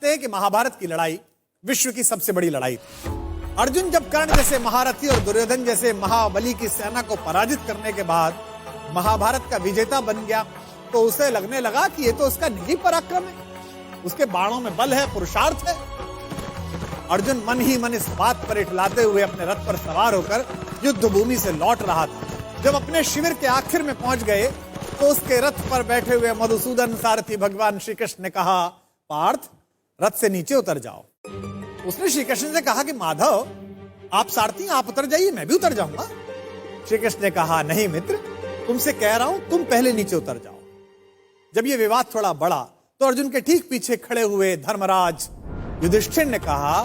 जानते हैं कि महाभारत की लड़ाई विश्व की सबसे बड़ी लड़ाई थी। अर्जुन जब कर्ण जैसे महारथी और दुर्योधन जैसे महाबली की सेना को पराजित करने के बाद महाभारत का विजेता बन गया, तो उसे लगने लगा कि ये तो उसका निजी पराक्रम है, उसके बाणों में बल है, पुरुषार्थ है। अर्जुन मन ही मन इस बात पर इठलाते हुए अपने रथ पर सवार होकर युद्ध भूमि से लौट रहा था। जब अपने शिविर के आखिर में पहुंच गए तो उसके रथ पर बैठे हुए मधुसूदन सारथी भगवान श्री कृष्ण ने कहा, पार्थ रथ से नीचे उतर जाओ। उसने श्री कृष्ण से कहा कि माधव आप सारथी, आप उतर जाइए, मैं भी उतर जाऊंगा। श्री कृष्ण ने कहा, नहीं मित्र, तुमसे कह रहा हूं तुम पहले नीचे उतर जाओ। जब यह विवाद थोड़ा बढ़ा तो अर्जुन के ठीक पीछे खड़े हुए धर्मराज युधिष्ठिर ने कहा,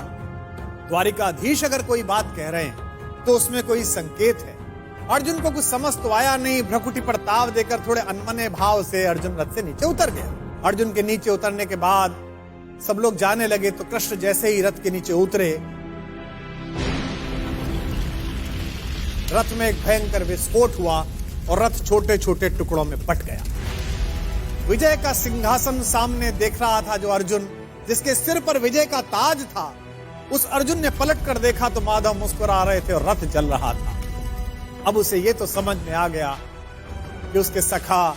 द्वारिकाधीश अगर कोई बात कह रहे हैं तो उसमें कोई संकेत है। अर्जुन को कुछ समझ तो आया नहीं, भ्रकुटी पर ताव देकर थोड़े अनमने भाव से अर्जुन रथ से नीचे उतर गया। अर्जुन के नीचे उतरने के बाद सब लोग जाने लगे तो कृष्ण जैसे ही रथ के नीचे उतरे, रथ में एक भयंकर विस्फोट हुआ और रथ छोटे छोटे टुकड़ों में बट गया। विजय का सिंहासन सामने देख रहा था जो अर्जुन, जिसके सिर पर विजय का ताज था, उस अर्जुन ने पलट कर देखा तो माधव मुस्कुरा रहे थे और रथ जल रहा था। अब उसे यह तो समझ में आ गया कि उसके सखा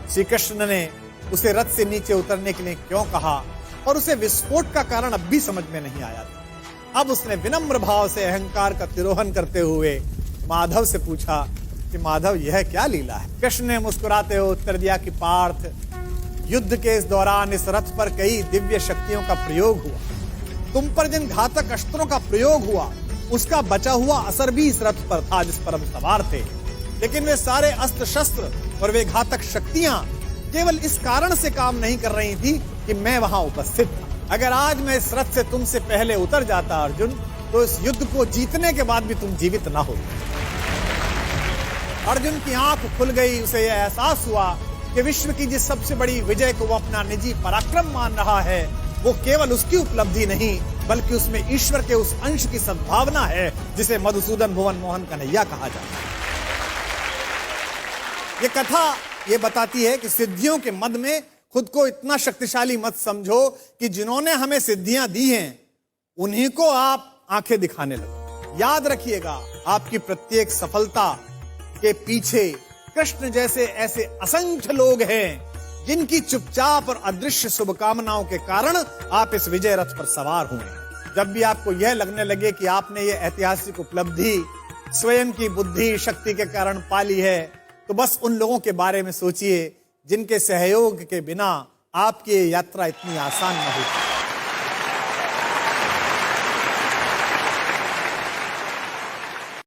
श्री कृष्ण ने उसे रथ से नीचे उतरने के लिए क्यों कहा, और उसे विस्फोट का कारण अब भी समझ में नहीं आया था। अब उसने विनम्र भाव से अहंकार का तिरोहन करते हुए माधव से पूछा कि माधव यह क्या लीला है। कृष्ण ने मुस्कुराते हुए उत्तर दिया कि पार्थ, युद्ध के इस दौरान इस रथ पर कई दिव्य शक्तियों का प्रयोग हुआ। तुम पर जिन घातक अस्त्रों का प्रयोग हुआ उसका बचा हुआ असर भी इस रथ पर था जिस पर हम सवार थे, लेकिन वे सारे अस्त्र शस्त्र और वे घातक शक्तियां केवल इस कारण से काम नहीं कर रही थी कि मैं वहां उपस्थित था। अगर आज मैं इस रथ से तुमसे पहले उतर जाता अर्जुन, तो इस युद्ध को जीतने के बाद भी तुम जीवित ना हो। अर्जुन की आंख खुल गई, उसे यह एहसास हुआ कि विश्व की जिस सबसे बड़ी विजय को वो अपना निजी पराक्रम मान रहा है, वो केवल उसकी उपलब्धि नहीं बल्कि उसमें ईश्वर के उस अंश की संभावना है जिसे मधुसूदन भुवन मोहन कन्हैया कहा जाता है। ये कथा ये बताती है कि सिद्धियों के मद में खुद को इतना शक्तिशाली मत समझो कि जिन्होंने हमें सिद्धियां दी हैं उन्हीं को आप आंखें दिखाने लगो। याद रखिएगा, आपकी प्रत्येक सफलता के पीछे कृष्ण जैसे ऐसे असंख्य लोग हैं जिनकी चुपचाप और अदृश्य शुभकामनाओं के कारण आप इस विजय रथ पर सवार हुए। जब भी आपको यह लगने लगे कि आपने ये ऐतिहासिक उपलब्धि स्वयं की बुद्धि शक्ति के कारण पाली है, तो बस उन लोगों के बारे में सोचिए जिनके सहयोग के बिना आपकी यात्रा इतनी आसान न होती।